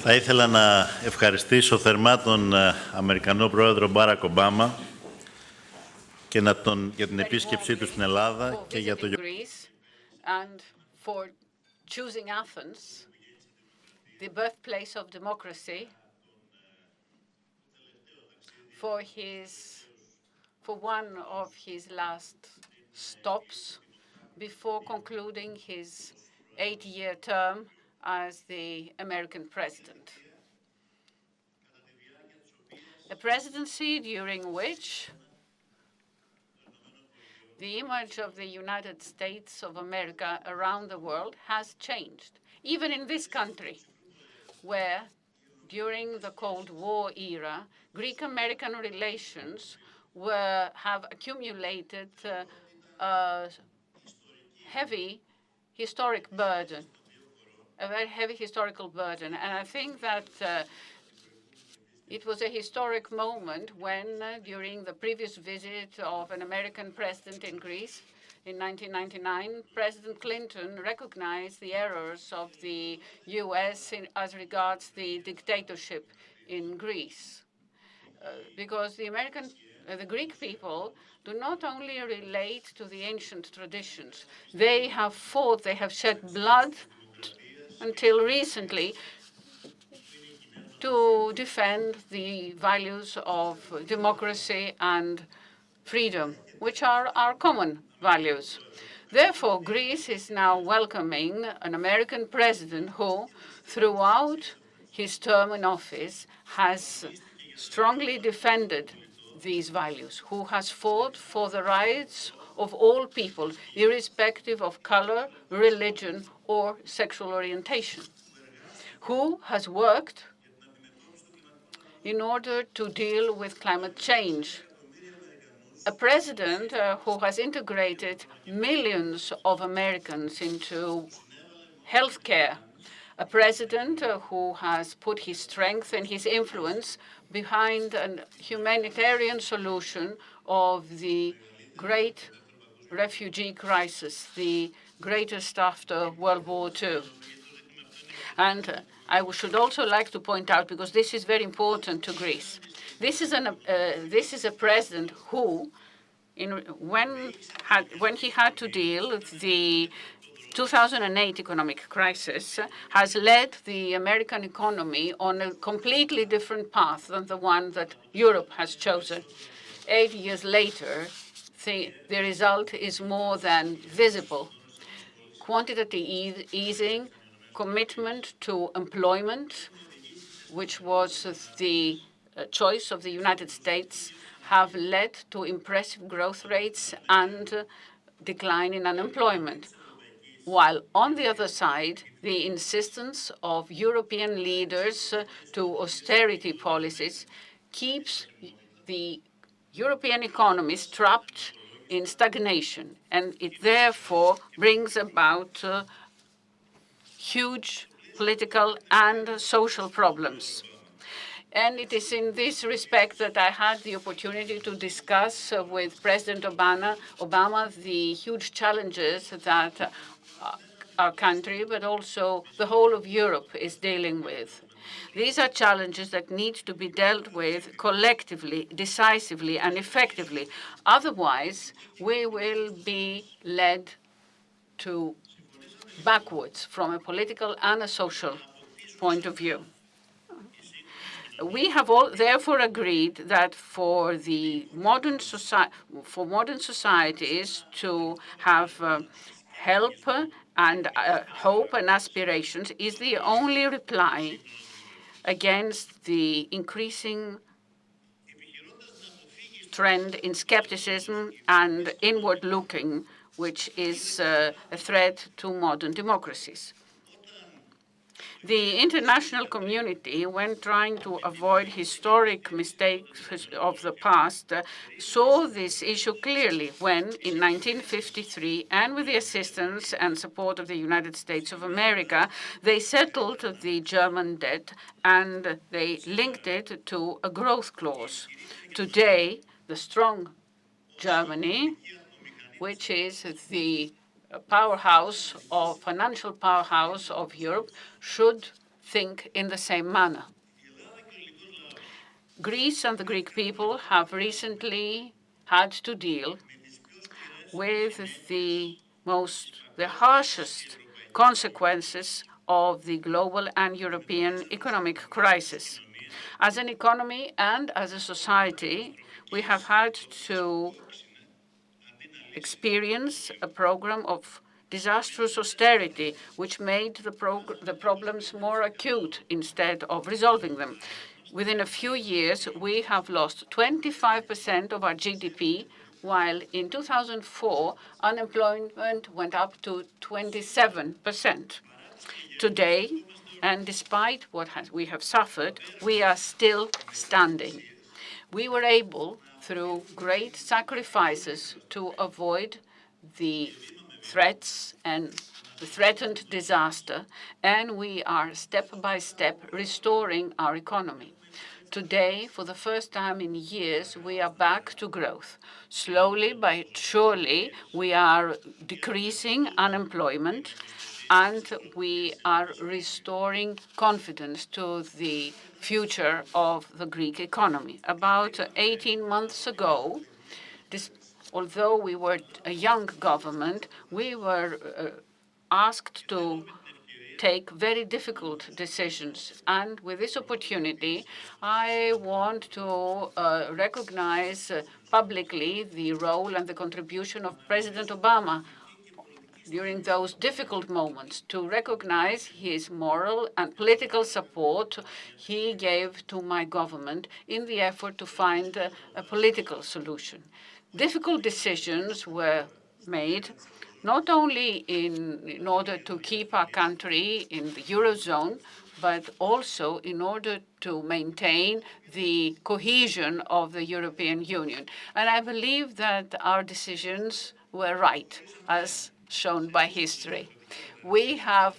Θα ήθελα να ευχαριστήσω θερμά τον Αμερικανό Πρόεδρο Μπάρακ Ομπάμα και για την επίσκεψή του στην Ελλάδα και για το choosing Athens, the birthplace of democracy, for one of his last stops before concluding his 8-year term as the American president. A presidency during which the image of the United States of America around the world has changed, even in this country, where during the Cold War era, Greek-American relations have accumulated a heavy historic burden, a very heavy historical burden. And I think that it was a historic moment when, during the previous visit of an American president in Greece in 1999, President Clinton recognized the errors of the U.S. as regards the dictatorship in Greece. Because the Greek people do not only relate to the ancient traditions, they have fought, they have shed blood until recently to defend the values of democracy and freedom, which are our common values. Therefore, Greece is now welcoming an American president who, throughout his term in office, has strongly defended these values, who has fought for the rights of all people, irrespective of color, religion, or sexual orientation, who has worked in order to deal with climate change. A president who has integrated millions of Americans into healthcare. A president who has put his strength and his influence behind a humanitarian solution of the great refugee crisis, the greatest after World War II. And I should also like to point out, because this is very important to Greece, this is a president who, when he had to deal with the 2008 economic crisis, has led the American economy on a completely different path than the one that Europe has chosen. 8 years later, the result is more than visible. Quantitative easing, commitment to employment, which was the choice of the United States, have led to impressive growth rates and decline in unemployment. While on the other side, the insistence of European leaders to austerity policies keeps the European economies trapped in stagnation, and it therefore brings about huge political and social problems. And it is in this respect that I had the opportunity to discuss with President Obama the huge challenges that our country, but also the whole of Europe, is dealing with. These are challenges that need to be dealt with collectively, decisively, and effectively. Otherwise, we will be led backwards from a political and a social point of view. We have therefore agreed that for modern societies to have help and hope and aspirations is the only reply against the increasing trend in skepticism and inward looking, which is a threat to modern democracies. The international community, when trying to avoid historic mistakes of the past, saw this issue clearly when, in 1953, and with the assistance and support of the United States of America, they settled the German debt and they linked it to a growth clause. Today, the strong Germany, which is the financial powerhouse of Europe, should think in the same manner. Greece and the Greek people have recently had to deal with the harshest consequences of the global and European economic crisis. As an economy and as a society, we have had to experience a program of disastrous austerity, which made the problems more acute instead of resolving them. Within a few years, we have lost 25% of our GDP, while in 2004, unemployment went up to 27%. Today, and despite what we have suffered, we are still standing. We were able, through great sacrifices, to avoid the threats and the threatened disaster, and we are step by step restoring our economy. Today, for the first time in years, we are back to growth. Slowly but surely, we are decreasing unemployment, and we are restoring confidence to the future of the Greek economy. About 18 months ago, although we were a young government, we were asked to take very difficult decisions. And with this opportunity, I want to recognize publicly the role and the contribution of President Obama during those difficult moments, to recognize his moral and political support he gave to my government in the effort to find a political solution. Difficult decisions were made not only in order to keep our country in the Eurozone, but also in order to maintain the cohesion of the European Union. And I believe that our decisions were right, as shown by history. We have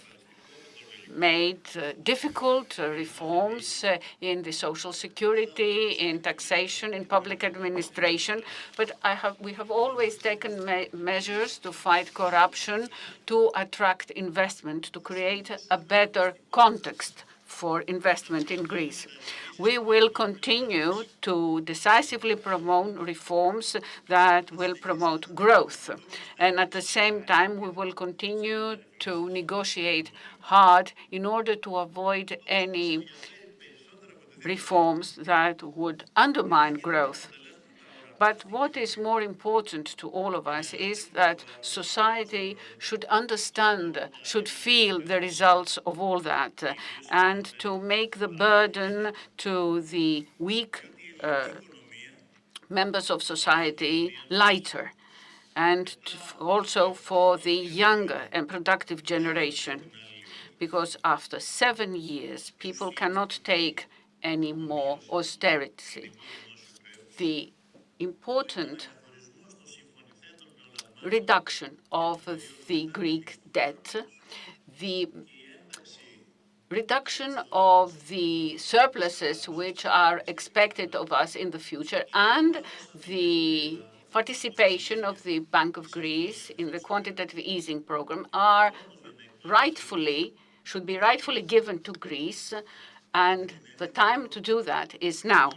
made difficult reforms in the social security, in taxation, in public administration, but we have always taken measures to fight corruption, to attract investment, to create a better context for investment in Greece. We will continue to decisively promote reforms that will promote growth. And at the same time, we will continue to negotiate hard in order to avoid any reforms that would undermine growth. But what is more important to all of us is that society should understand, should feel the results of all that, and to make the burden to the weak members of society lighter, and also for the younger and productive generation. Because after 7 years, people cannot take any more austerity. The important reduction of the Greek debt, the reduction of the surpluses which are expected of us in the future, and the participation of the Bank of Greece in the quantitative easing program should be rightfully given to Greece, and the time to do that is now.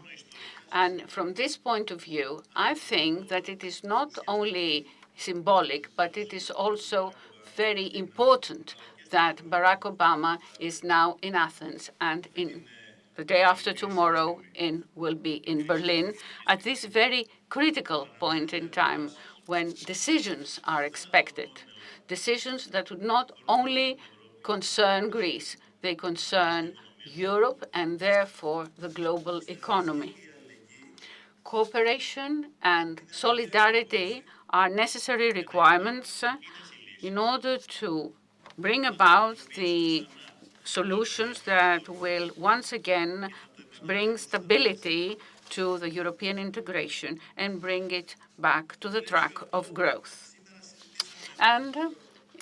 And from this point of view, I think that it is not only symbolic, but it is also very important that Barack Obama is now in Athens, and in the day after tomorrow will be in Berlin at this very critical point in time when decisions are expected. Decisions that would not only concern Greece, they concern Europe and therefore the global economy. Cooperation and solidarity are necessary requirements in order to bring about the solutions that will once again bring stability to the European integration and bring it back to the track of growth. And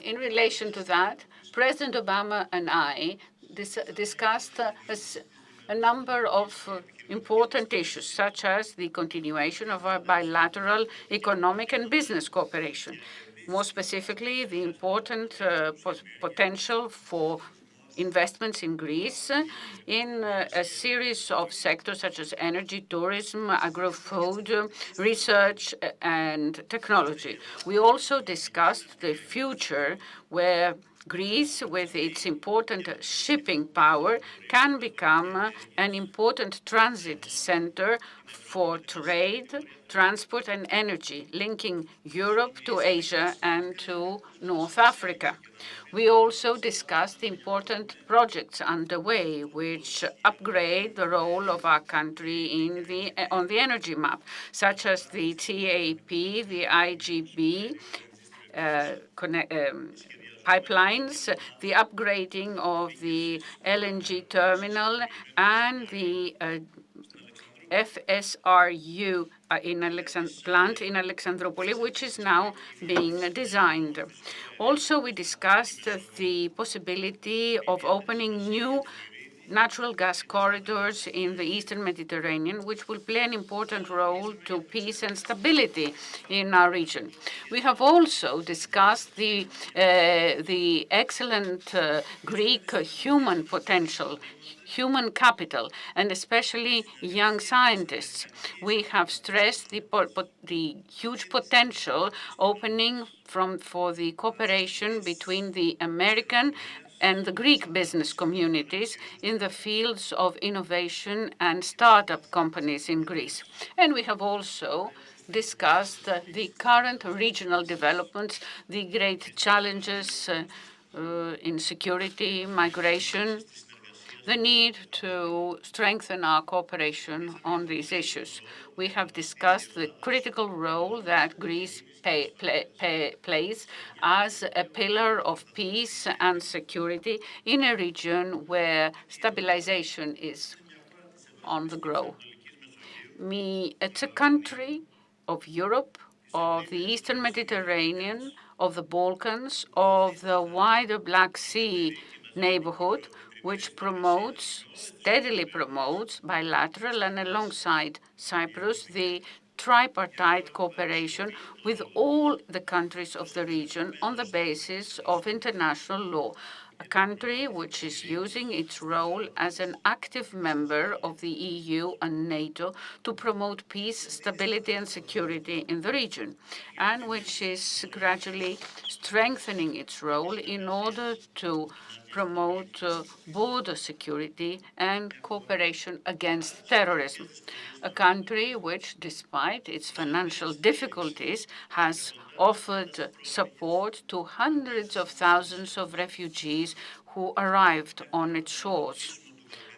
in relation to that, President Obama and I discussed a number of important issues, such as the continuation of our bilateral economic and business cooperation. More specifically, the important potential for investments in Greece in a series of sectors such as energy, tourism, agro-food, research, and technology. We also discussed the future where Greece, with its important shipping power, can become an important transit center for trade, transport, and energy, linking Europe to Asia and to North Africa. We also discussed the important projects underway, which upgrade the role of our country on the energy map, such as the TAP, the IGB, pipelines, the upgrading of the LNG terminal, and the FSRU plant in Alexandroupolis, which is now being designed. Also, we discussed the possibility of opening new natural gas corridors in the Eastern Mediterranean, which will play an important role to peace and stability in our region. We have also discussed the excellent Greek human potential, human capital, and especially young scientists. We have stressed the huge potential opening for the cooperation between the American and the Greek business communities in the fields of innovation and startup companies in Greece. And we have also discussed the current regional developments, the great challenges in security, migration, the need to strengthen our cooperation on these issues. We have discussed the critical role that Greece plays as a pillar of peace and security in a region where stabilization is on the grow. It's a country of Europe, of the Eastern Mediterranean, of the Balkans, of the wider Black Sea neighborhood, which steadily promotes bilateral and alongside Cyprus, the tripartite cooperation with all the countries of the region on the basis of international law. A country which is using its role as an active member of the EU and NATO to promote peace, stability, and security in the region, and which is gradually strengthening its role in order to promote border security and cooperation against terrorism. A country which, despite its financial difficulties, has offered support to hundreds of thousands of refugees who arrived on its shores.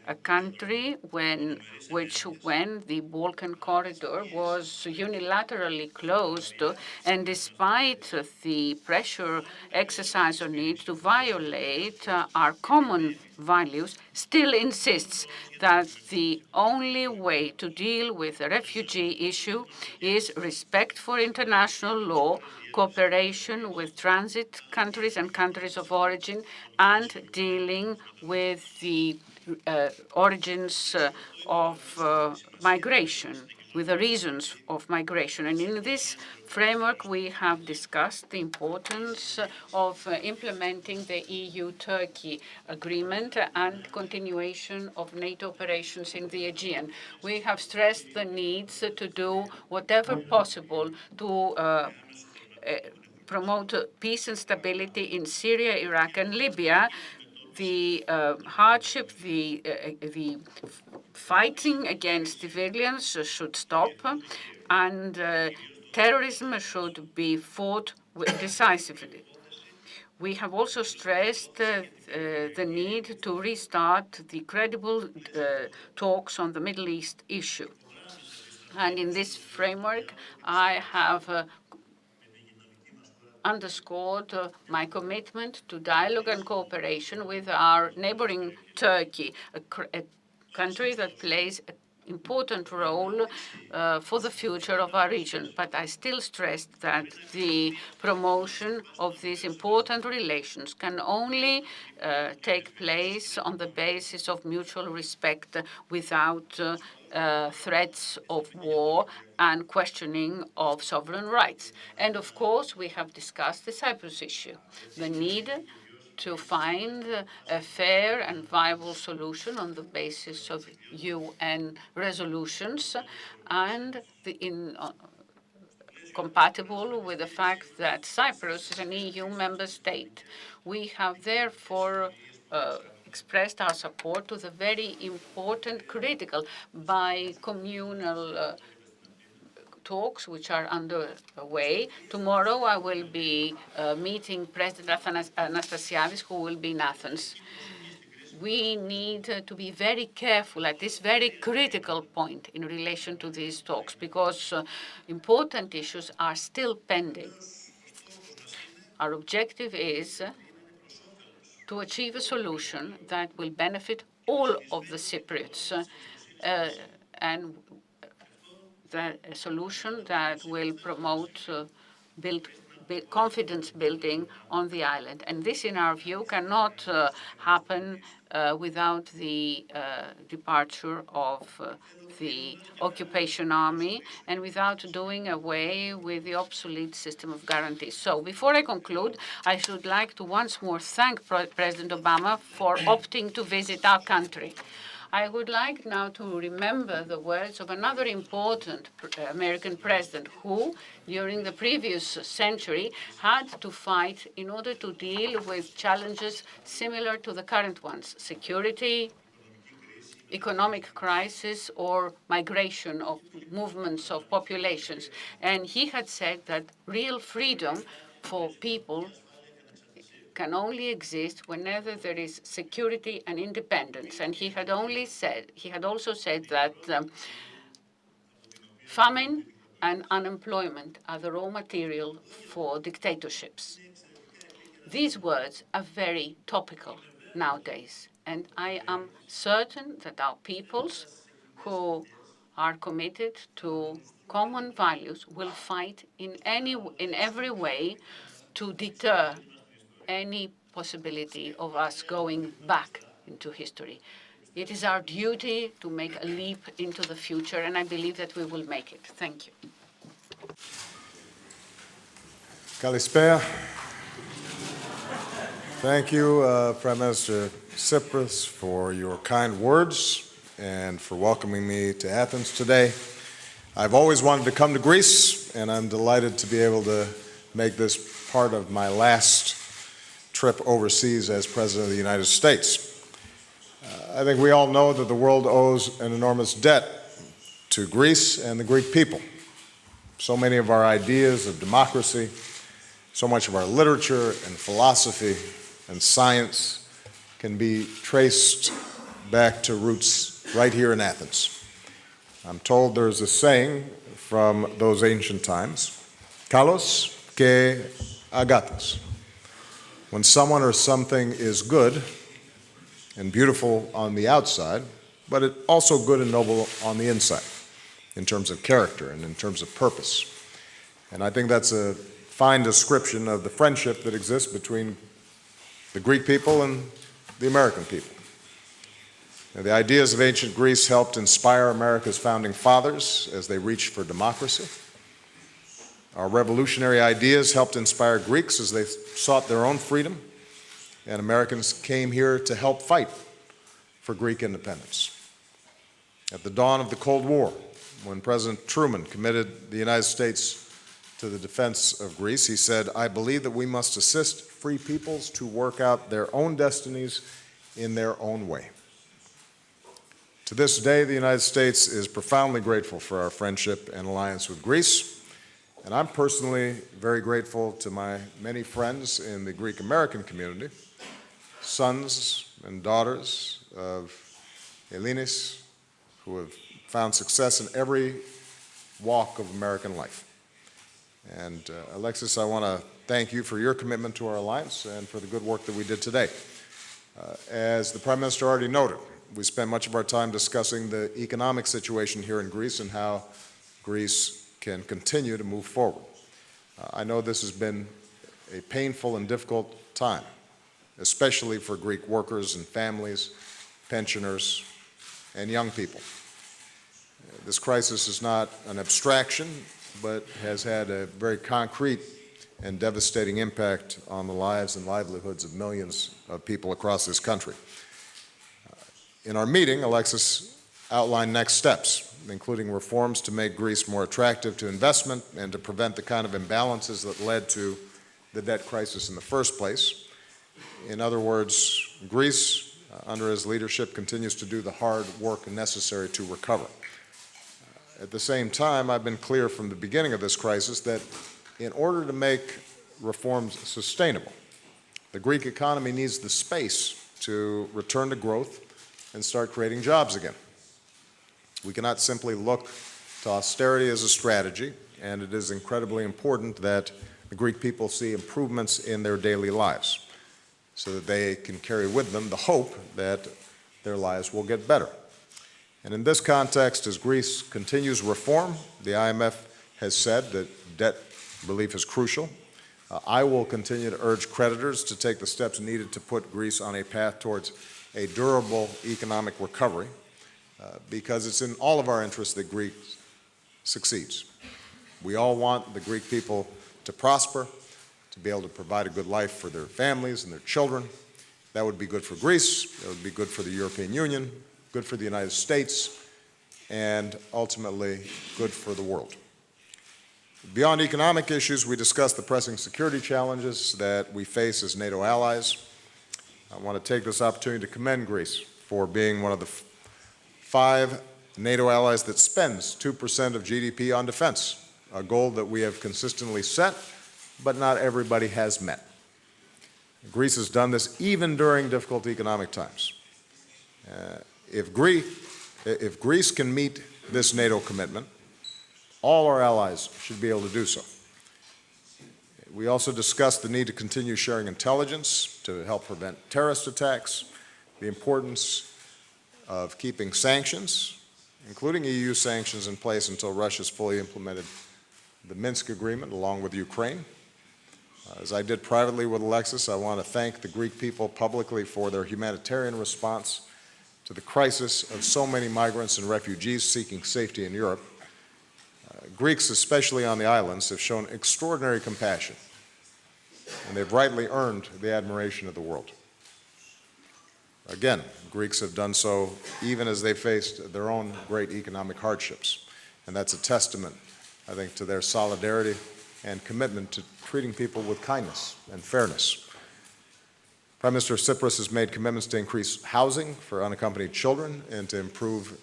A country when the Balkan corridor was unilaterally closed, and despite the pressure exercised on it to violate our common values, still insists that the only way to deal with the refugee issue is respect for international law, cooperation with transit countries and countries of origin, and dealing with the origins of migration, with the reasons of migration. And in this framework, we have discussed the importance of implementing the EU-Turkey agreement and continuation of NATO operations in the Aegean. We have stressed the needs to do whatever possible to promote peace and stability in Syria, Iraq, and Libya. The hardship, the fighting against civilians should stop, and terrorism should be fought decisively. We have also stressed the need to restart the credible talks on the Middle East issue. And in this framework, I have underscored my commitment to dialogue and cooperation with our neighboring Turkey, a country that plays an important role for the future of our region. But I still stressed that the promotion of these important relations can only take place on the basis of mutual respect without threats of war and questioning of sovereign rights. And of course, we have discussed the Cyprus issue, the need to find a fair and viable solution on the basis of UN resolutions and compatible with the fact that Cyprus is an EU member state. We have therefore expressed our support to the very important, critical, bi-communal talks which are underway. Tomorrow I will be meeting President Anastasiadis, who will be in Athens. We need to be very careful at this very critical point in relation to these talks, because important issues are still pending. Our objective is to achieve a solution that will benefit all of the Cypriots, and a solution that will promote confidence building on the island. And this, in our view, cannot happen without the departure of the occupation army and without doing away with the obsolete system of guarantees. So before I conclude, I should like to once more thank President Obama for opting to visit our country. I would like now to remember the words of another important American president who, during the previous century, had to fight in order to deal with challenges similar to the current ones: security, economic crisis, or migration of movements of populations. And he had said that real freedom for people can only exist whenever there is security and independence. And he had also said that famine and unemployment are the raw material for dictatorships. These words are very topical nowadays, and I am certain that our peoples who are committed to common values will fight in every way to deter any possibility of us going back into history. It is our duty to make a leap into the future, and I believe that we will make it. Thank you. Kalispera. Thank you, Prime Minister Tsipras, for your kind words and for welcoming me to Athens today. I've always wanted to come to Greece, and I'm delighted to be able to make this part of my last trip overseas as President of the United States. I think we all know that the world owes an enormous debt to Greece and the Greek people. So many of our ideas of democracy, so much of our literature and philosophy and science can be traced back to roots right here in Athens. I'm told there's a saying from those ancient times, kalos ke agathos. When someone or something is good and beautiful on the outside, but it's also good and noble on the inside in terms of character and in terms of purpose. And I think that's a fine description of the friendship that exists between the Greek people and the American people. Now, the ideas of ancient Greece helped inspire America's founding fathers as they reached for democracy. Our revolutionary ideas helped inspire Greeks as they sought their own freedom, and Americans came here to help fight for Greek independence. At the dawn of the Cold War, when President Truman committed the United States to the defense of Greece, he said, "I believe that we must assist free peoples to work out their own destinies in their own way." To this day, the United States is profoundly grateful for our friendship and alliance with Greece. And I'm personally very grateful to my many friends in the Greek American community, sons and daughters of Hellenes, who have found success in every walk of American life. And Alexis, I want to thank you for your commitment to our alliance and for the good work that we did today. As the Prime Minister already noted, we spent much of our time discussing the economic situation here in Greece and how Greece can continue to move forward. I know this has been a painful and difficult time, especially for Greek workers and families, pensioners, and young people. This crisis is not an abstraction, but has had a very concrete and devastating impact on the lives and livelihoods of millions of people across this country. In our meeting, Alexis outlined next steps, including reforms to make Greece more attractive to investment and to prevent the kind of imbalances that led to the debt crisis in the first place. In other words, Greece, under his leadership, continues to do the hard work necessary to recover. At the same time, I've been clear from the beginning of this crisis that in order to make reforms sustainable, the Greek economy needs the space to return to growth and start creating jobs again. We cannot simply look to austerity as a strategy, and it is incredibly important that the Greek people see improvements in their daily lives so that they can carry with them the hope that their lives will get better. And in this context, as Greece continues reform, the IMF has said that debt relief is crucial. I will continue to urge creditors to take the steps needed to put Greece on a path towards a durable economic recovery, because it's in all of our interests that Greece succeeds. We all want the Greek people to prosper, to be able to provide a good life for their families and their children. That would be good for Greece, that would be good for the European Union, good for the United States, and ultimately good for the world. Beyond economic issues, we discussed the pressing security challenges that we face as NATO allies. I want to take this opportunity to commend Greece for being one of the 5 NATO allies that spends 2% of GDP on defense, a goal that we have consistently set, but not everybody has met. Greece has done this even during difficult economic times. If Greece can meet this NATO commitment, all our allies should be able to do so. We also discussed the need to continue sharing intelligence to help prevent terrorist attacks, the importance of keeping sanctions, including EU sanctions, in place until Russia's fully implemented the Minsk Agreement along with Ukraine. As I did privately with Alexis, I want to thank the Greek people publicly for their humanitarian response to the crisis of so many migrants and refugees seeking safety in Europe. Greeks, especially on the islands, have shown extraordinary compassion, and they've rightly earned the admiration of the world. Again, Greeks have done so even as they faced their own great economic hardships, and that's a testament, I think, to their solidarity and commitment to treating people with kindness and fairness. Prime Minister Tsipras has made commitments to increase housing for unaccompanied children and to improve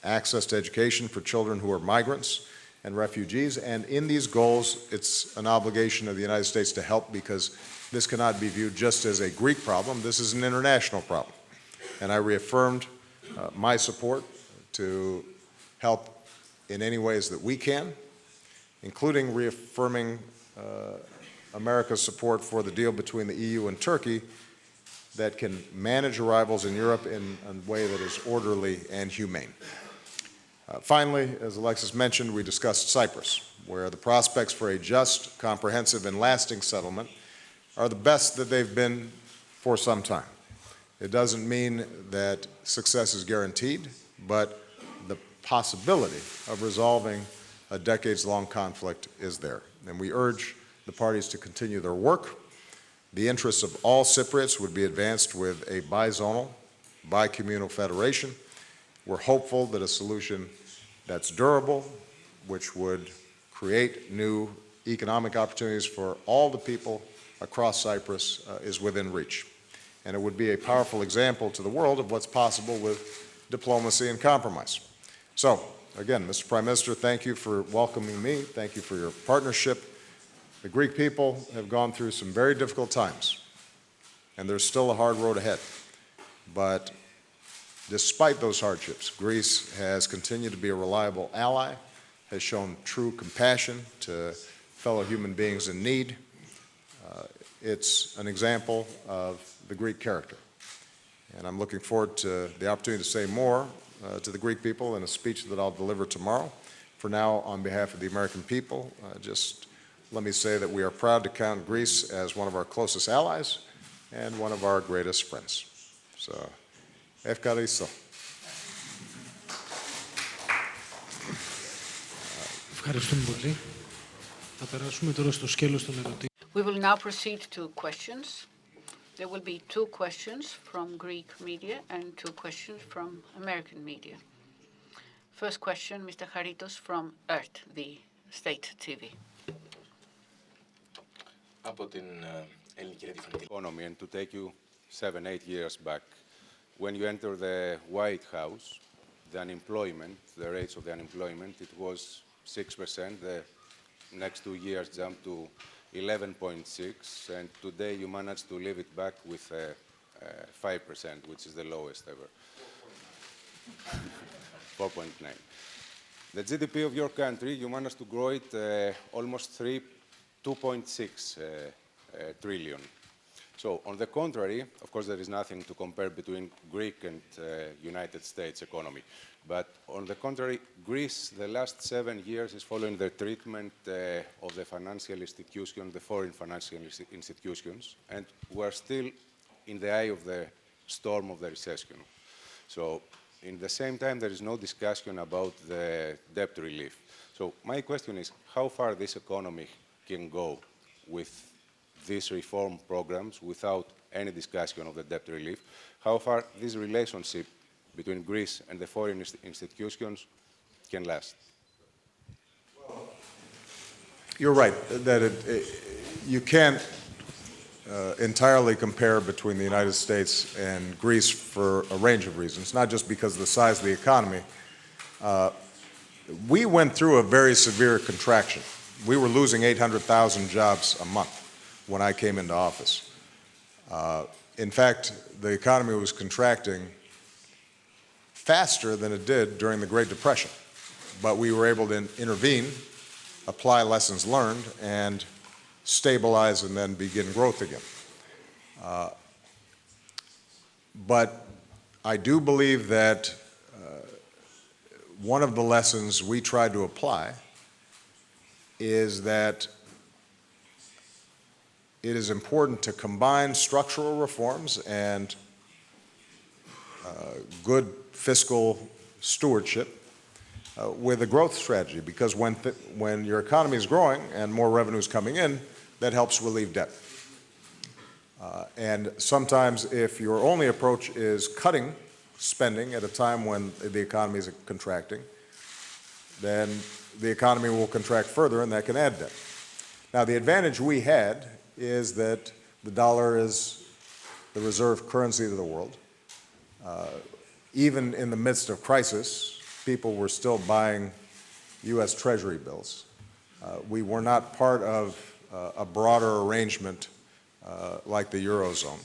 access to education for children who are migrants and refugees. And in these goals, it's an obligation of the United States to help, because this cannot be viewed just as a Greek problem. This is an international problem. And I reaffirmed my support to help in any ways that we can, including reaffirming America's support for the deal between the EU and Turkey that can manage arrivals in Europe in a way that is orderly and humane. Finally, as Alexis mentioned, we discussed Cyprus, where the prospects for a just, comprehensive, and lasting settlement are the best that they've been for some time. It doesn't mean that success is guaranteed, but the possibility of resolving a decades-long conflict is there. And we urge the parties to continue their work. The interests of all Cypriots would be advanced with a bizonal, bicommunal federation. We're hopeful that a solution that's durable, which would create new economic opportunities for all the people across Cyprus, is within reach. And it would be a powerful example to the world of what's possible with diplomacy and compromise. So, again, Mr. Prime Minister, thank you for welcoming me. Thank you for your partnership. The Greek people have gone through some very difficult times, and there's still a hard road ahead. But despite those hardships, Greece has continued to be a reliable ally, has shown true compassion to fellow human beings in need. It's an example of the Greek character. And I'm looking forward to the opportunity to say more to the Greek people in a speech that I'll deliver tomorrow. For now, on behalf of the American people, just let me say that we are proud to count Greece as one of our closest allies and one of our greatest friends. So, ευχαριστώ. Ευχαριστούμε πολύ. Θα περάσουμε τώρα στο σκέλος των ερωτήσεων. We will now proceed to questions. There will be 2 questions from Greek media and 2 questions from American media. First question, Mr. Charitos from ERT, the state TV. Από την ελληνική ραδιοφωνική economy, and to take you 7-8 years back, when you enter the White House, the unemployment, the rates of the unemployment, it was 6%. The next 2 years jumped to 11.6, and today you managed to leave it back with 5%, which is the lowest ever. 4.9. The GDP of your country, you managed to grow it almost 2.6 trillion. So, on the contrary, of course, there is nothing to compare between Greek and United States economy. But on the contrary, Greece, the last 7 years, is following the treatment of the financial institutions, the foreign financial institutions, and we're still in the eye of the storm of the recession. So, in the same time, there is no discussion about the debt relief. So, my question is, how far this economy can go with these reform programs without any discussion of the debt relief? How far this relationship between Greece and the foreign institutions can last? You're right that you can't entirely compare between the United States and Greece for a range of reasons, not just because of the size of the economy. We went through a very severe contraction. We were losing 800,000 jobs a month when I came into office. In fact, the economy was contracting faster than it did during the Great Depression. But we were able to intervene, apply lessons learned, and stabilize and then begin growth again. But I do believe that one of the lessons we tried to apply is that it is important to combine structural reforms and good fiscal stewardship with a growth strategy, because when your economy is growing and more revenue is coming in, that helps relieve debt. And sometimes if your only approach is cutting spending at a time when the economy is contracting, then the economy will contract further and that can add debt. Now, the advantage we had is that the dollar is the reserve currency of the world. Even in the midst of crisis, people were still buying U.S. Treasury bills. We were not part of a broader arrangement like the Eurozone.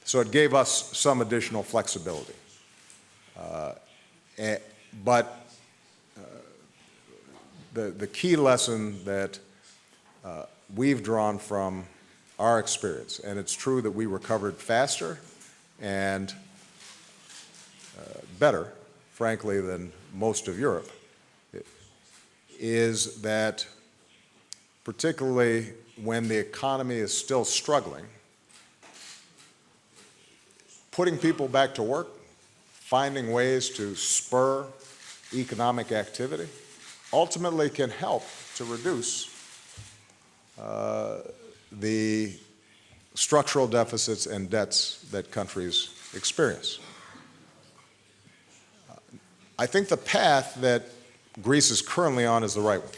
So it gave us some additional flexibility. But the key lesson that we've drawn from our experience, and it's true that we recovered faster and better, frankly, than most of Europe, is that particularly when the economy is still struggling, putting people back to work, finding ways to spur economic activity, ultimately can help to reduce the structural deficits and debts that countries experience. I think the path that Greece is currently on is the right one.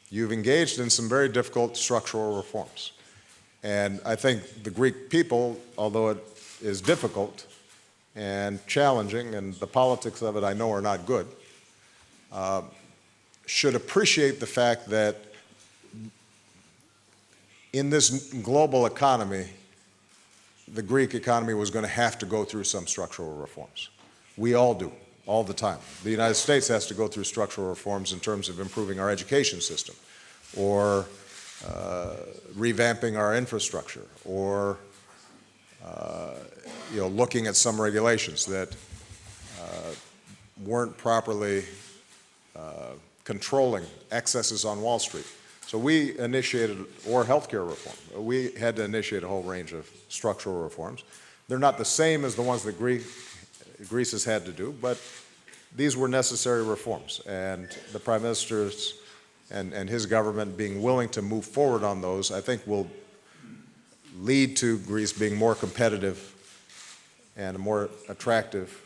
You've engaged in some very difficult structural reforms. And I think the Greek people, although it is difficult and challenging, and the politics of it I know are not good, should appreciate the fact that in this global economy, the Greek economy was going to have to go through some structural reforms. We all do, all the time. The United States has to go through structural reforms in terms of improving our education system, or revamping our infrastructure, or looking at some regulations that weren't properly controlling excesses on Wall Street. So we initiated, or healthcare reform. We had to initiate a whole range of structural reforms. They're not the same as the ones that Greece has had to do, but these were necessary reforms. And the Prime Minister's and his government being willing to move forward on those, I think will lead to Greece being more competitive and a more attractive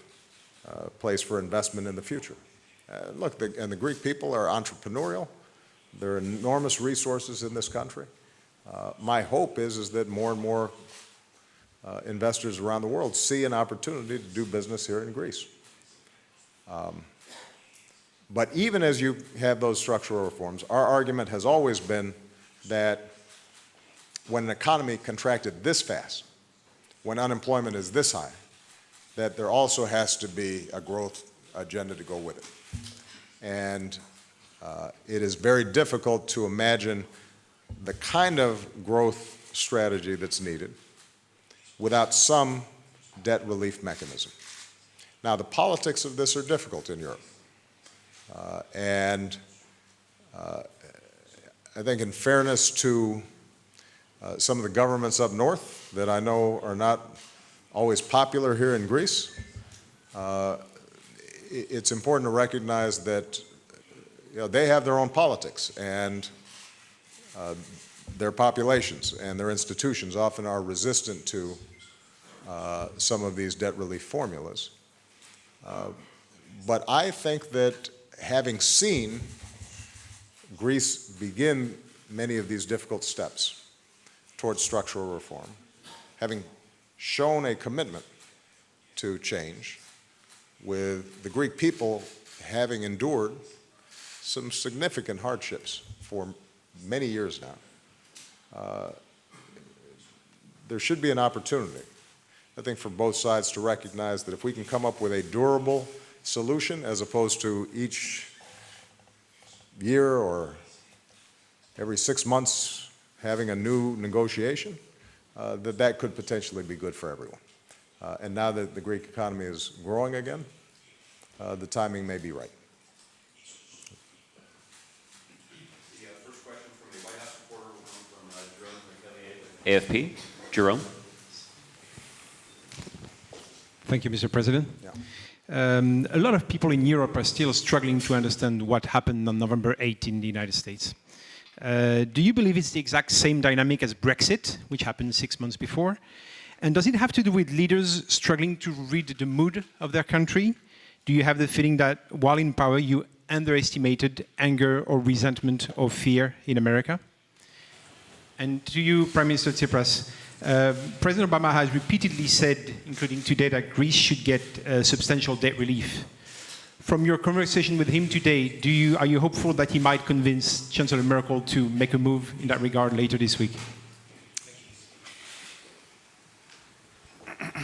place for investment in the future. Look, the Greek people are entrepreneurial. There are enormous resources in this country. My hope is that more and more investors around the world see an opportunity to do business here in Greece. But even as you have those structural reforms, our argument has always been that when an economy contracted this fast, when unemployment is this high, that there also has to be a growth agenda to go with it. And it is very difficult to imagine the kind of growth strategy that's needed without some debt relief mechanism. Now, the politics of this are difficult in Europe. I think in fairness to some of the governments up north that I know are not always popular here in Greece, it's important to recognize that they have their own politics, and their populations and their institutions often are resistant to some of these debt relief formulas. But I think that having seen Greece begin many of these difficult steps towards structural reform, having shown a commitment to change, with the Greek people having endured some significant hardships for many years now, there should be an opportunity, I think, for both sides to recognize that if we can come up with a durable solution as opposed to each year or every 6 months having a new negotiation, that could potentially be good for everyone. And now that the Greek economy is growing again, the timing may be right. The first question from the White House reporter will come from Jerome McEllier with AFP. Jerome. Thank you, Mr. President. Yeah. A lot of people in Europe are still struggling to understand what happened on November 8 in the United States. Do you believe it's the exact same dynamic as Brexit, which happened 6 months before? And does it have to do with leaders struggling to read the mood of their country? Do you have the feeling that while in power, you underestimated anger or resentment or fear in America? And to you, Prime Minister Tsipras, President Obama has repeatedly said, including today, that Greece should get substantial debt relief. From your conversation with him today, are you hopeful that he might convince Chancellor Merkel to make a move in that regard later this week?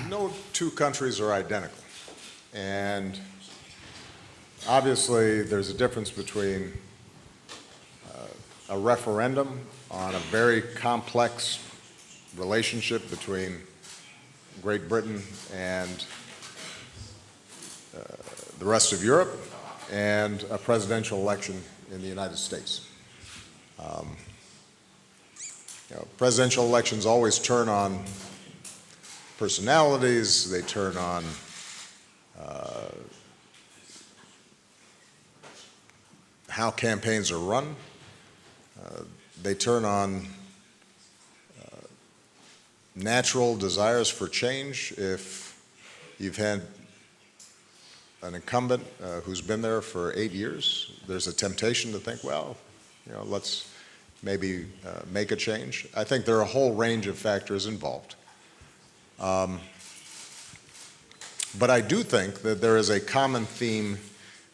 No two countries are identical. And obviously, there's a difference between a referendum on a very complex relationship between Great Britain and the rest of Europe and a presidential election in the United States. Presidential elections always turn on personalities, they turn on how campaigns are run, they turn on natural desires for change. If you've had an incumbent who's been there for 8 years, there's a temptation to think, well, let's maybe make a change. I think there are a whole range of factors involved. But I do think that there is a common theme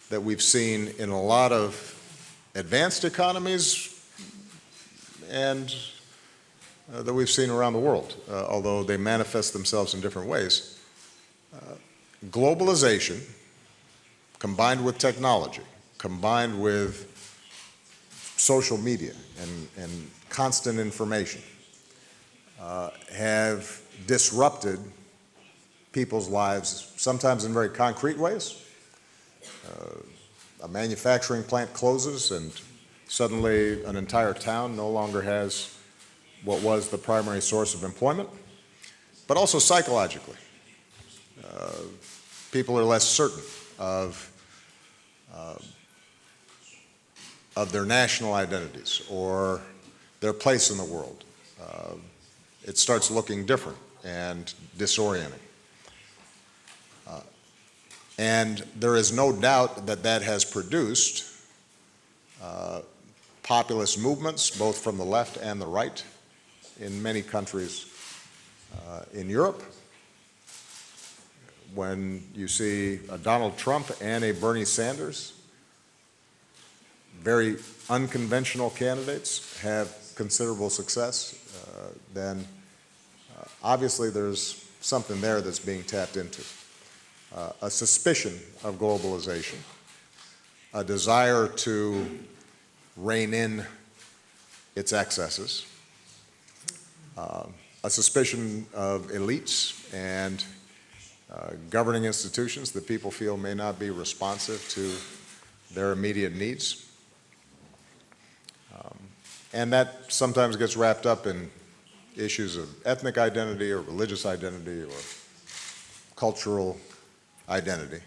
that we've seen in a lot of advanced economies and that we've seen around the world, although they manifest themselves in different ways. Globalization, combined with technology, combined with social media and constant information, have disrupted people's lives, sometimes in very concrete ways. A manufacturing plant closes and suddenly an entire town no longer has what was the primary source of employment, but also psychologically. People are less certain of of their national identities or their place in the world. It starts looking different and disorienting. And there is no doubt that that has produced populist movements, both from the left and the right, in many countries in Europe. When you see a Donald Trump and a Bernie Sanders, very unconventional candidates, have considerable success, then obviously there's something there that's being tapped into. A suspicion of globalization, a desire to rein in its excesses, a suspicion of elites and governing institutions that people feel may not be responsive to their immediate needs. And that sometimes gets wrapped up in issues of ethnic identity or religious identity or cultural identity.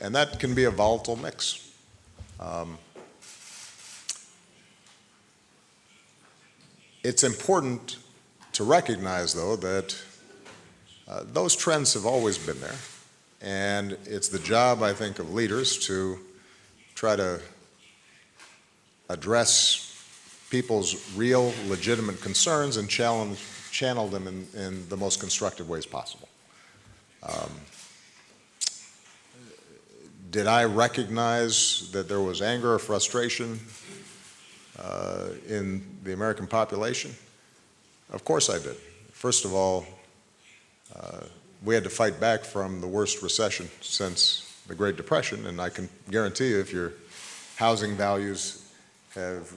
And that can be a volatile mix. It's important to recognize, though, that those trends have always been there. And it's the job, I think, of leaders to try to address people's real, legitimate concerns and channel them in the most constructive ways possible. Did I recognize that there was anger or frustration in the American population? Of course I did. First of all, we had to fight back from the worst recession since the Great Depression, and I can guarantee you if your housing values have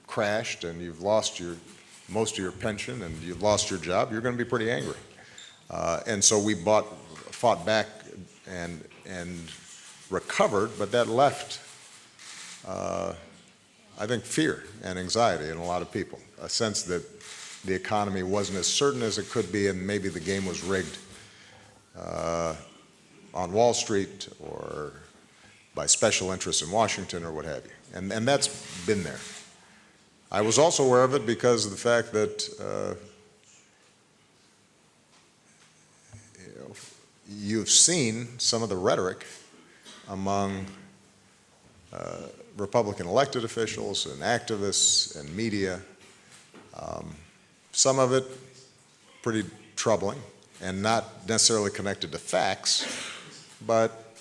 crashed and you've lost most of your pension and you've lost your job, you're going to be pretty angry. And so we fought back and recovered, but that left, I think, fear and anxiety in a lot of people, a sense that the economy wasn't as certain as it could be and maybe the game was rigged on Wall Street or by special interests in Washington or what have you. And that's been there. I was also aware of it because of the fact that you've seen some of the rhetoric among Republican elected officials and activists and media. Some of it pretty troubling and not necessarily connected to facts, but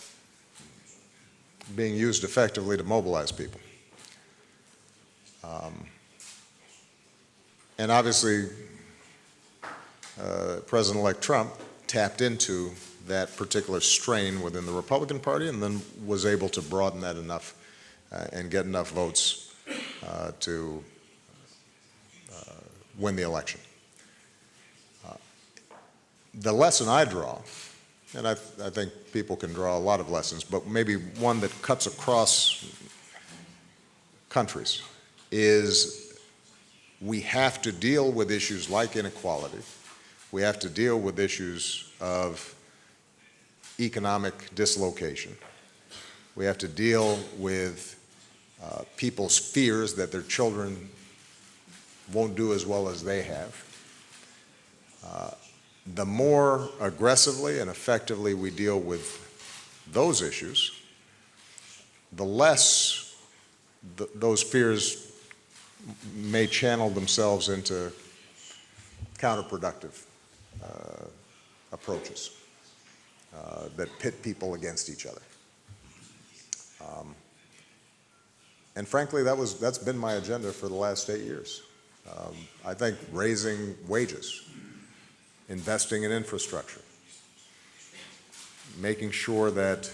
being used effectively to mobilize people. And obviously, President-elect Trump tapped into that particular strain within the Republican Party and then was able to broaden that enough and get enough votes to win the election. The lesson I draw, and I think people can draw a lot of lessons, but maybe one that cuts across countries, is we have to deal with issues like inequality. We have to deal with issues of economic dislocation. We have to deal with people's fears that their children won't do as well as they have. The more aggressively and effectively we deal with those issues, the less those fears may channel themselves into counterproductive approaches that pit people against each other. And frankly, that's been my agenda for the last 8 years. I think raising wages, investing in infrastructure, making sure that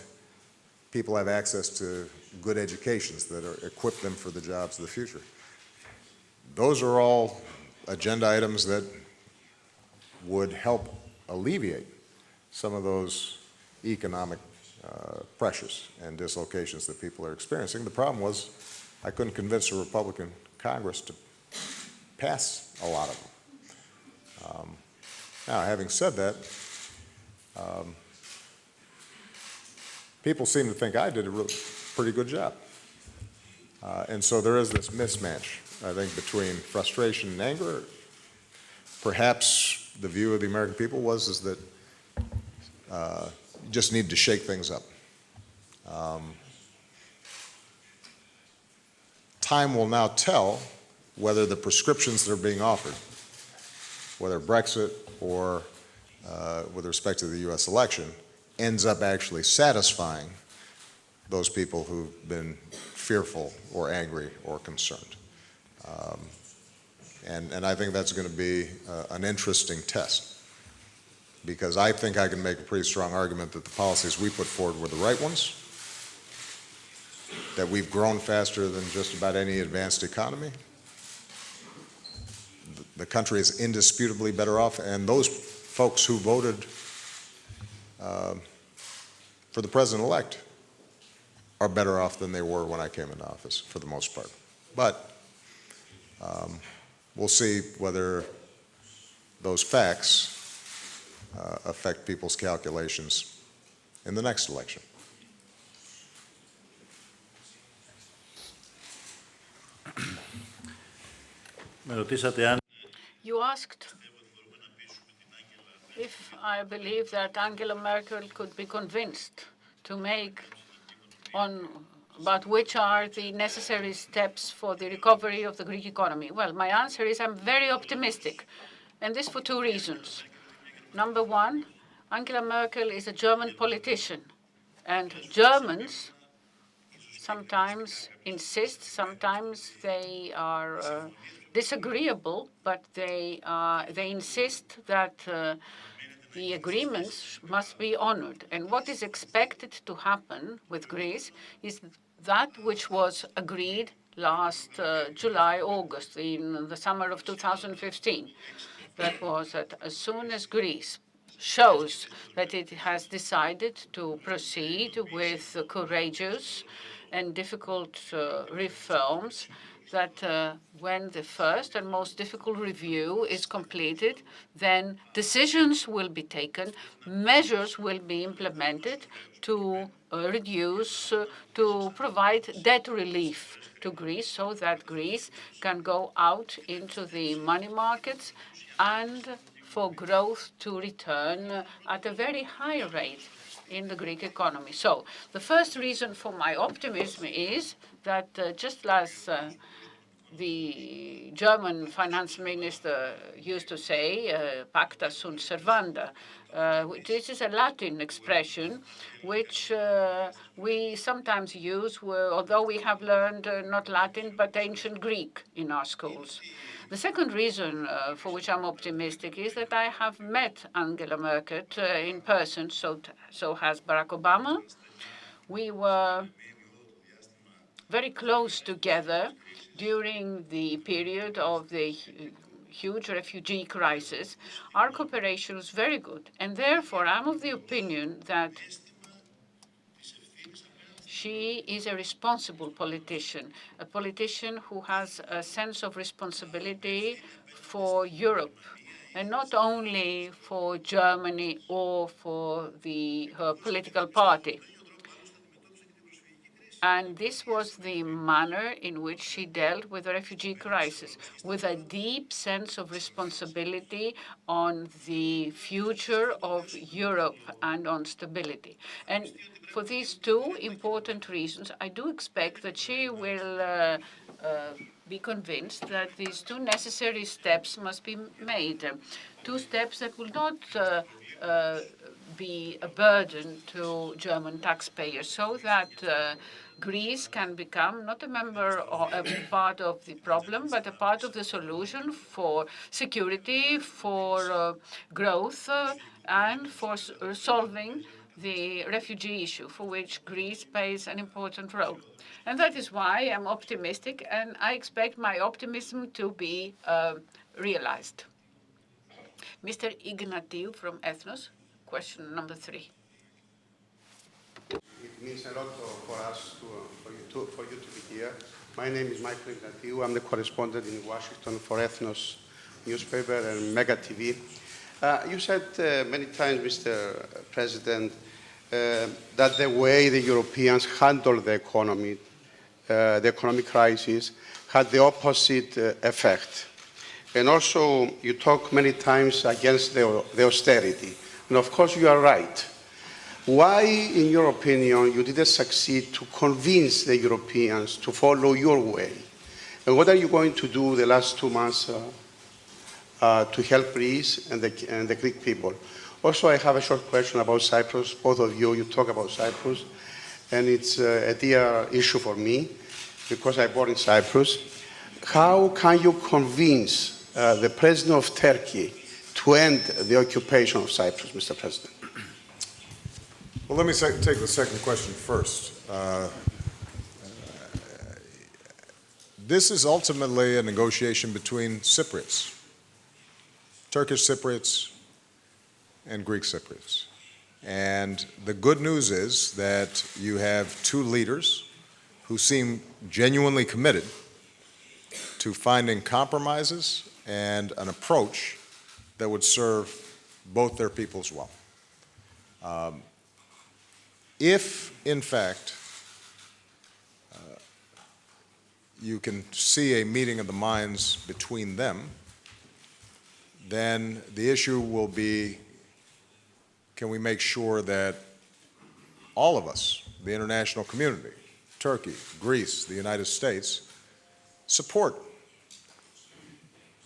people have access to good educations that equip them for the jobs of the future. Those are all agenda items that would help alleviate some of those economic pressures and dislocations that people are experiencing. The problem was I couldn't convince a Republican Congress to pass a lot of them. Now, having said that, people seem to think I did a pretty good job. And so there is this mismatch, I think, between frustration and anger. Perhaps the view of the American people is that you just need to shake things up. Time will now tell whether the prescriptions that are being offered, whether Brexit or with respect to the U.S. election, ends up actually satisfying those people who've been fearful or angry or concerned. And I think that's going to be an interesting test, because I think I can make a pretty strong argument that the policies we put forward were the right ones, that we've grown faster than just about any advanced economy. The country is indisputably better off, and those folks who voted for the president-elect are better off than they were when I came into office, for the most part. But we'll see whether those facts affect people's calculations in the next election. You asked if I believe that Angela Merkel could be convinced to make about which are the necessary steps for the recovery of the Greek economy. Well, my answer is I'm very optimistic, and this for two reasons. Number one, Angela Merkel is a German politician, and Germans sometimes insist, sometimes they are disagreeable, but they insist that the agreements must be honored. And what is expected to happen with Greece is that which was agreed last July, August, in the summer of 2015. That was that as soon as Greece shows that it has decided to proceed with courageous and difficult reforms, that when the first and most difficult review is completed, then decisions will be taken, measures will be implemented to reduce, to provide debt relief to Greece so that Greece can go out into the money markets and for growth to return at a very high rate in the Greek economy. So the first reason for my optimism is that just as the German finance minister used to say, pacta sunt servanda, this is a Latin expression which we sometimes use, although we have learned not Latin but ancient Greek in our schools. The second reason for which I'm optimistic is that I have met Angela Merkel in person, so has Barack Obama. We were very close together during the period of the huge refugee crisis. Our cooperation was very good, and therefore I'm of the opinion that she is a responsible politician, a politician who has a sense of responsibility for Europe, and not only for Germany or for her political party. And this was the manner in which she dealt with the refugee crisis, with a deep sense of responsibility on the future of Europe and on stability. And for these two important reasons, I do expect that she will be convinced that these two necessary steps must be made. Two steps that will not be a burden to German taxpayers, so that Greece can become not a member or a part of the problem, but a part of the solution for security, for growth, and for solving the refugee issue, for which Greece plays an important role. And that is why I'm optimistic, and I expect my optimism to be realized. Mr. Ignatiu from Ethnos, question number 3. It means a lot for us, for you to be here. My name is Michael Ignatiu. I'm the correspondent in Washington for Ethnos newspaper and Mega TV. You said many times, Mr. President, that the way the Europeans handle the economy the economic crisis had the opposite effect. And also, you talk many times against the austerity. And of course, you are right. Why, in your opinion, you didn't succeed to convince the Europeans to follow your way? And what are you going to do the last 2 months to help Greece and the Greek people? Also, I have a short question about Cyprus. Both of you talk about Cyprus, and it's a dear issue for me because I born in Cyprus. How can you convince the President of Turkey to end the occupation of Cyprus, Mr. President? Well, let me take the second question first. This is ultimately a negotiation between Cypriots, Turkish Cypriots and Greek Cypriots. And the good news is that you have two leaders who seem genuinely committed to finding compromises and an approach that would serve both their peoples well. If, in fact, you can see a meeting of the minds between them, then the issue will be, can we make sure that all of us, the international community, Turkey, Greece, the United States, support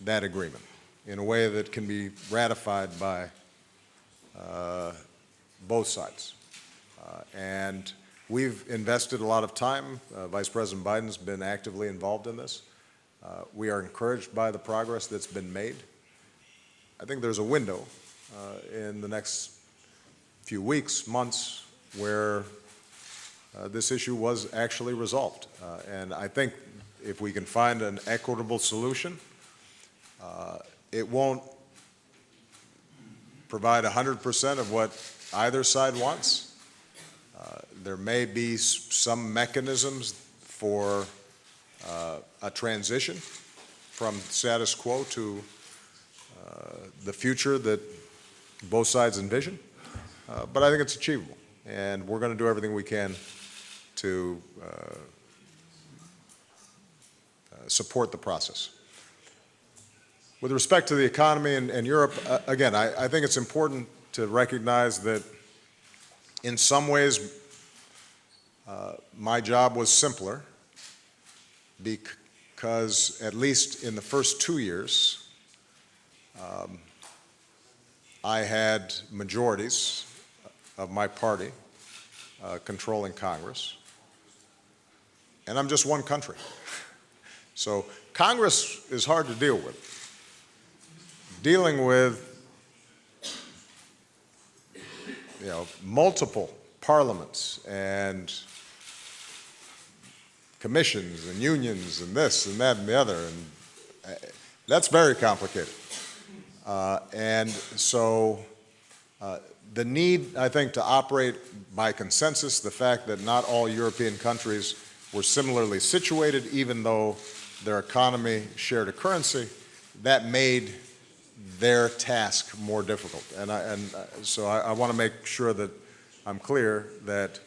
that agreement in a way that can be ratified by both sides. And we've invested a lot of time. Vice President Biden's been actively involved in this. We are encouraged by the progress that's been made. I think there's a window in the next few weeks, months, where this issue was actually resolved. And I think if we can find an equitable solution, it won't provide 100% of what either side wants. There may be some mechanisms for a transition from status quo to the future that both sides envision. But I think it's achievable, and we're going to do everything we can to support the process. With respect to the economy and Europe, again, I think it's important to recognize that in some ways my job was simpler because at least in the first 2 years, I had majorities of my party controlling Congress, and I'm just one country. So Congress is hard to deal with. Dealing with, multiple parliaments and commissions and unions and this and that and the other, and that's very complicated. And so the need, I think, to operate by consensus, the fact that not all European countries were similarly situated, even though their economy shared a currency, that made their task more difficult. And so I want to make sure that I'm clear that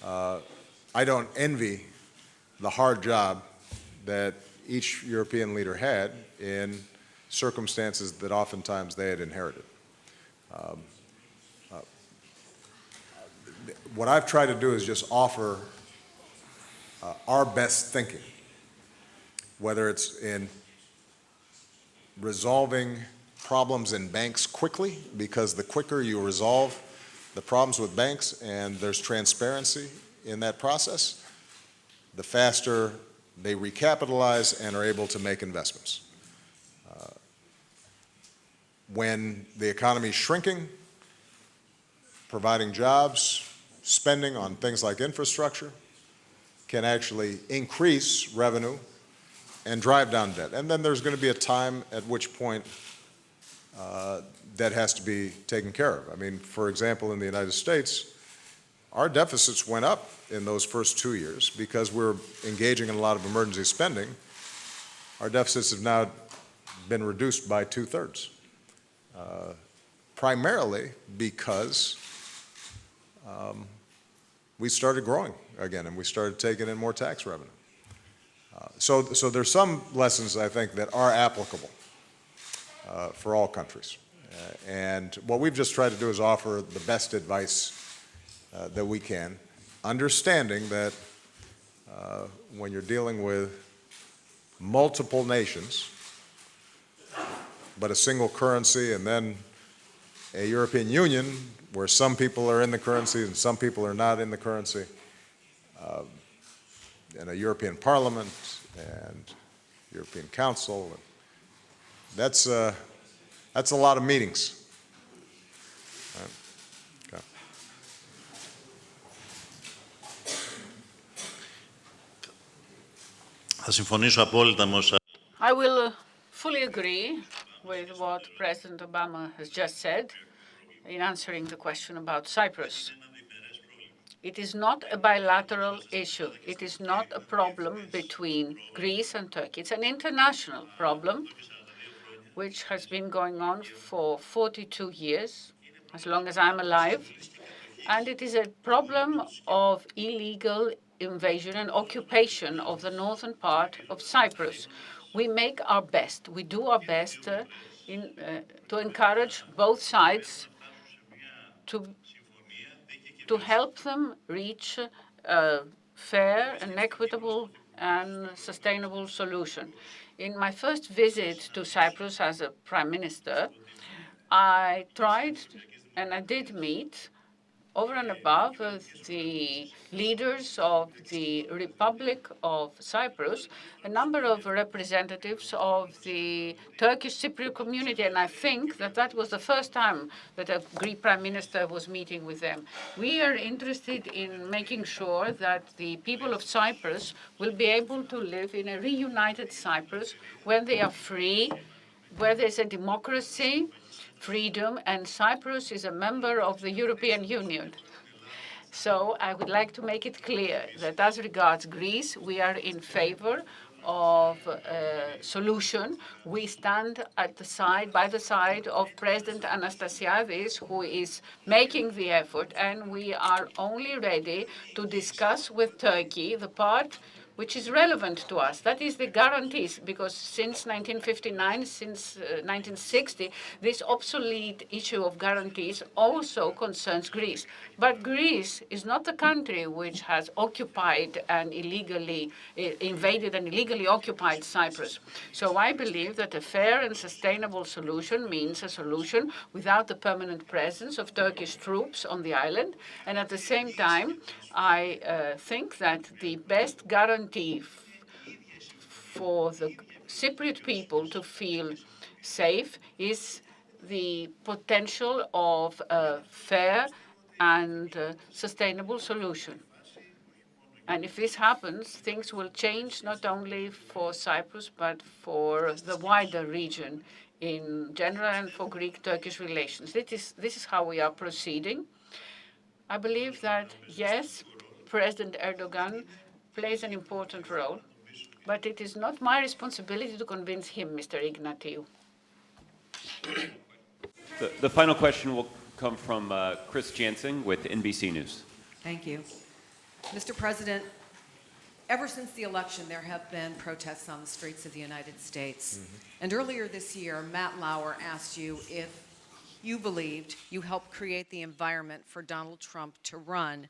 I don't envy the hard job that each European leader had in circumstances that oftentimes they had inherited. What I've tried to do is just offer our best thinking, whether it's in resolving problems in banks quickly, because the quicker you resolve the problems with banks and there's transparency in that process, the faster they recapitalize and are able to make investments. When the economy is shrinking, providing jobs, spending on things like infrastructure can actually increase revenue and drive down debt. And then there's going to be a time at which point debt has to be taken care of. I mean, for example, in the United States, our deficits went up in those first 2 years because we're engaging in a lot of emergency spending. Our deficits have now been reduced by 2/3, primarily because we started growing again and we started taking in more tax revenue. So there's some lessons, I think, that are applicable for all countries. And what we've just tried to do is offer the best advice that we can, understanding that when you're dealing with multiple nations, but a single currency, and then a European Union where some people are in the currency and some people are not in the currency, and a European Parliament and European Council, that's a lot of meetings. Okay. Θα συμφωνήσω απόλυτα με όσα I will fully agree with what President Obama has just said in answering the question about Cyprus. It is not a bilateral issue. It is not a problem between Greece and Turkey. It's an international problem which has been going on for 42 years, as long as I'm alive. And it is a problem of illegal invasion and occupation of the northern part of Cyprus. We make our best. We do our best to encourage both sides to help them reach a fair and equitable and sustainable solution. In my first visit to Cyprus as a prime minister, I tried and I did meet over and above the leaders of the Republic of Cyprus, a number of representatives of the Turkish Cypriot community, and I think that that was the first time that a Greek prime minister was meeting with them. We are interested in making sure that the people of Cyprus will be able to live in a reunited Cyprus where they are free, where there's a democracy, freedom, and Cyprus is a member of the European Union. So I would like to make it clear that as regards Greece, we are in favor of a solution. We stand by the side of President Anastasiadis, who is making the effort, and we are only ready to discuss with Turkey the part which is relevant to us. That is the guarantees, because since 1959, since 1960, this obsolete issue of guarantees also concerns Greece. But Greece is not the country which has occupied and illegally invaded and illegally occupied Cyprus. So I believe that a fair and sustainable solution means a solution without the permanent presence of Turkish troops on the island. And at the same time, I think that the best guarantee for the Cypriot people to feel safe is the potential of a fair and sustainable solution. And if this happens, things will change not only for Cyprus, but for the wider region in general and for Greek-Turkish relations. This is how we are proceeding. I believe that, yes, President Erdogan plays an important role, but it is not my responsibility to convince him, Mr. Ignatiou. The final question will come from Chris Jansen with NBC News. Thank you. Mr. President, ever since the election, there have been protests on the streets of the United States. And earlier this year, Matt Lauer asked you if you believed you helped create the environment for Donald Trump to run.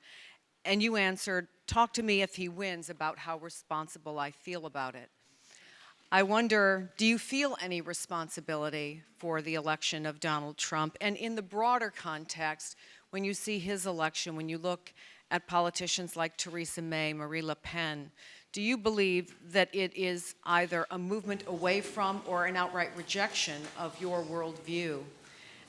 And you answered, talk to me if he wins about how responsible I feel about it. I wonder, do you feel any responsibility for the election of Donald Trump? And in the broader context, when you see his election, when you look at politicians like Theresa May, Marie Le Pen, do you believe that it is either a movement away from or an outright rejection of your worldview?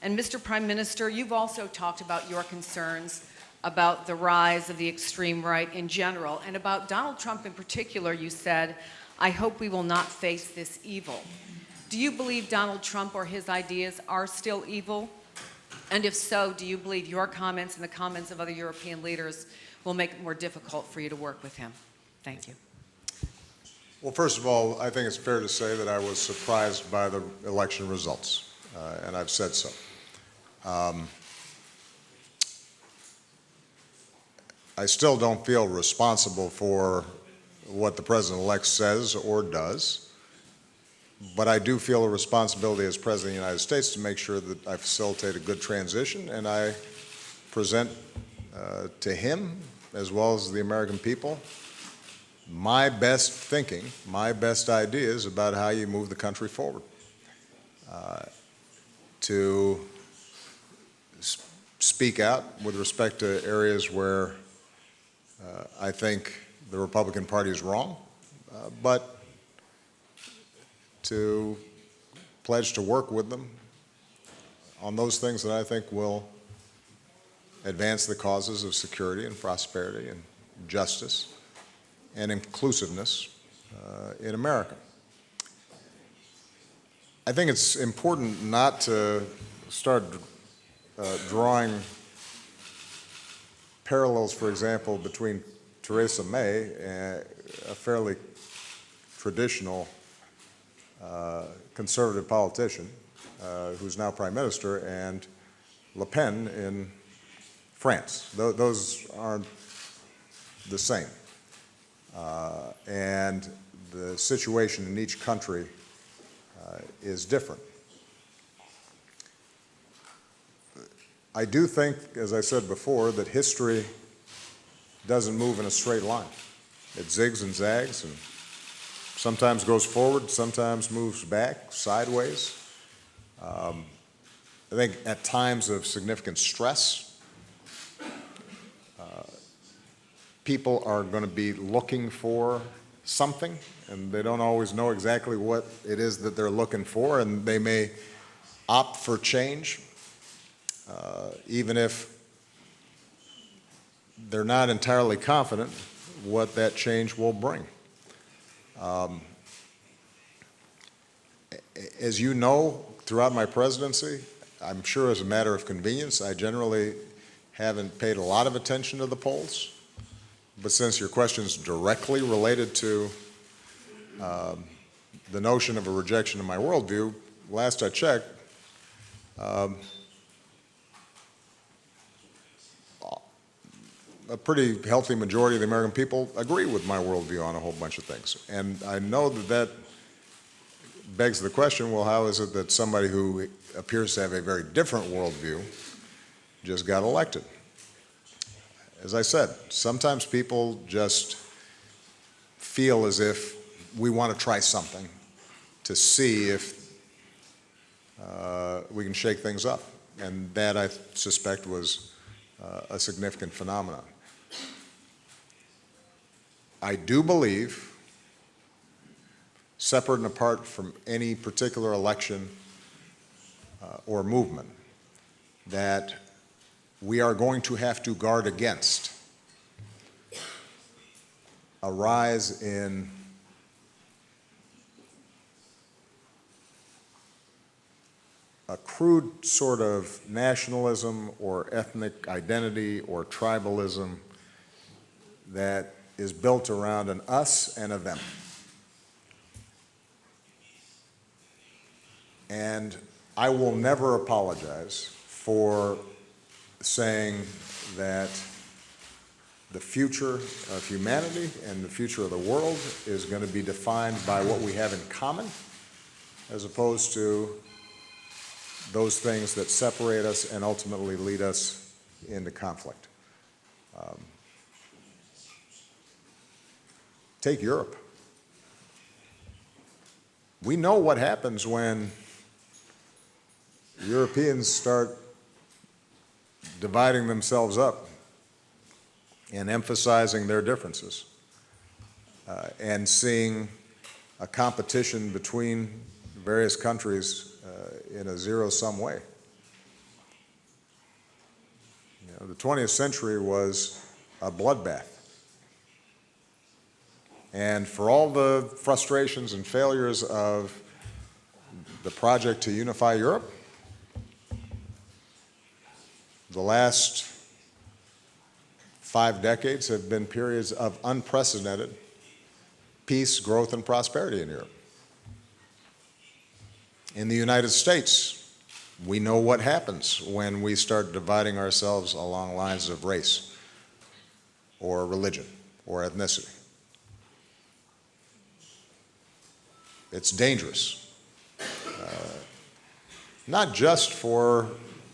And Mr. Prime Minister, you've also talked about your concerns about the rise of the extreme right in general, and about Donald Trump in particular. You said, I hope we will not face this evil. Do you believe Donald Trump or his ideas are still evil? And if so, do you believe your comments and the comments of other European leaders will make it more difficult for you to work with him? Thank you. Well, first of all, I think it's fair to say that I was surprised by the election results, and I've said so. I still don't feel responsible for what the president-elect says or does, but I do feel a responsibility as President of the United States to make sure that I facilitate a good transition, and I present to him, as well as the American people, my best thinking, my best ideas about how you move the country forward. To speak out with respect to areas where I think the Republican Party is wrong, but to pledge to work with them on those things that I think will advance the causes of security and prosperity and justice and inclusiveness in America. I think it's important not to start drawing parallels, for example, between Theresa May, a fairly traditional conservative politician who's now prime minister, and Le Pen in France. Those aren't the same. And the situation in each country is different. I do think, as I said before, that history doesn't move in a straight line. It zigs and zags and sometimes goes forward, sometimes moves back, sideways. I think at times of significant stress, people are going to be looking for something, and they don't always know exactly what it is that they're looking for, and they may opt for change, even if they're not entirely confident what that change will bring. As you know, throughout my presidency, I'm sure as a matter of convenience, I generally haven't paid a lot of attention to the polls. But since your question is directly related to the notion of a rejection of my worldview, last I checked, a pretty healthy majority of the American people agree with my worldview on a whole bunch of things. And I know that that begs the question, well, how is it that somebody who appears to have a very different worldview just got elected? As I said, sometimes people just feel as if we want to try something to see if we can shake things up. And that, I suspect, was a significant phenomenon. I do believe, separate and apart from any particular election or movement, that we are going to have to guard against a rise in a crude sort of nationalism or ethnic identity or tribalism that is built around an us and a them. And I will never apologize for saying that the future of humanity and the future of the world is going to be defined by what we have in common, as opposed to those things that separate us and ultimately lead us into conflict. Take Europe. We know what happens when Europeans start dividing themselves up and emphasizing their differences and seeing a competition between various countries in a zero-sum way. You know, the 20th century was a bloodbath. And for all the frustrations and failures of the project to unify Europe, the last 5 decades have been periods of unprecedented peace, growth, and prosperity in Europe. In the United States, we know what happens when we start dividing ourselves along lines of race or religion or ethnicity. It's dangerous. Not just for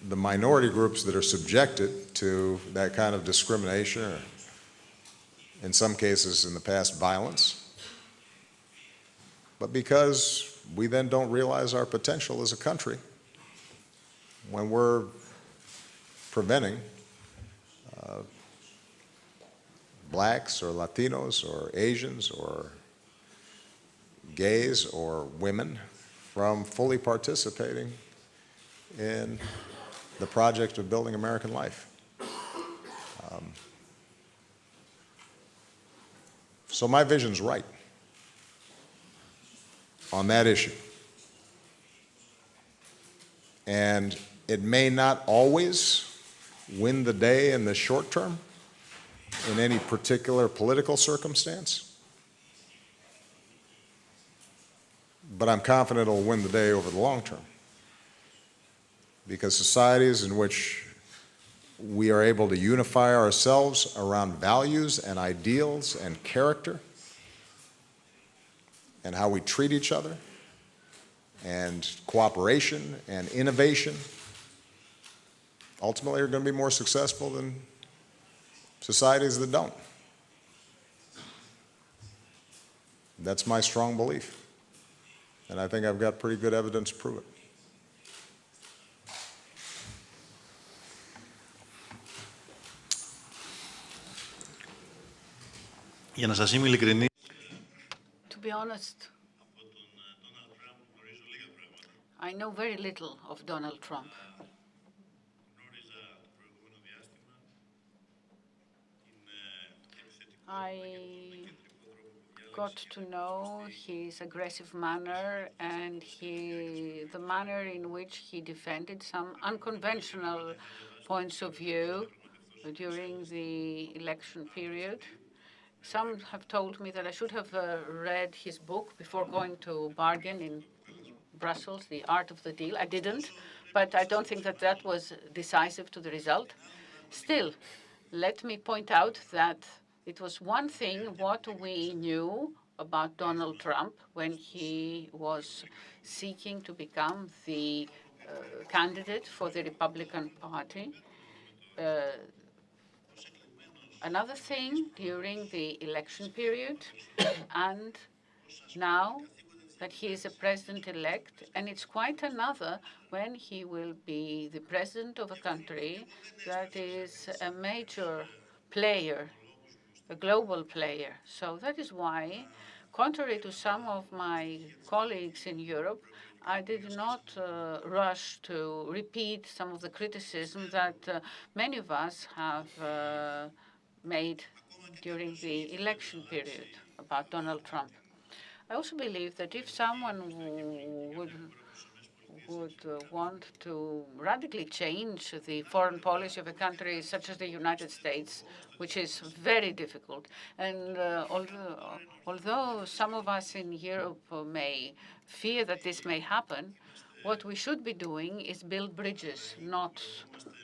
the minority groups that are subjected to that kind of discrimination or, in some cases in the past, violence, but because we then don't realize our potential as a country when we're preventing blacks or Latinos or Asians or gays or women from fully participating in the project of building American life. So my vision's right on that issue. And it may not always win the day in the short term in any particular political circumstance, but I'm confident it'll win the day over the long term. Because societies in which we are able to unify ourselves around values and ideals and character and how we treat each other and cooperation and innovation ultimately are going to be more successful than societies that don't. That's my strong belief. And I think I've got pretty good evidence to prove it. Για να σας είμαι ειλικρινής, To be honest, I know very little of Donald Trump. I got to know his aggressive manner and the manner in which he defended some unconventional points of view during the election period. Some have told me that I should have read his book before going to bargain in Brussels, The Art of the Deal. I didn't, but I don't think that that was decisive to the result. Still, let me point out that it was one thing what we knew about Donald Trump when he was seeking to become the candidate for the Republican Party. Another thing during the election period, and now that he is a president-elect, and it's quite another when he will be the president of a country that is a major player, a global player. So that is why, contrary to some of my colleagues in Europe, I did not rush to repeat some of the criticism that many of us have made during the election period about Donald Trump. I also believe that if someone would want to radically change the foreign policy of a country such as the United States, which is very difficult, and although some of us in Europe may fear that this may happen, what we should be doing is build bridges, not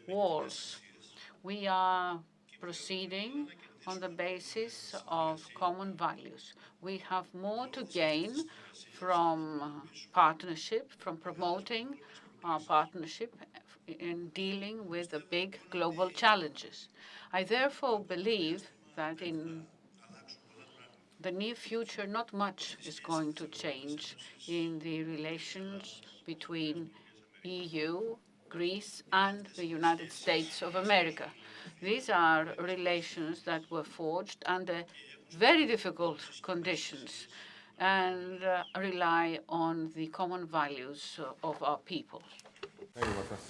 walls. We are proceeding on the basis of common values. We have more to gain from partnership, from promoting our partnership in dealing with the big global challenges. I therefore believe that in the near future, not much is going to change in the relations between EU, Greece, and the United States of America. These are relations that were forged under very difficult conditions and rely on the common values of our people. Thank you, my friend.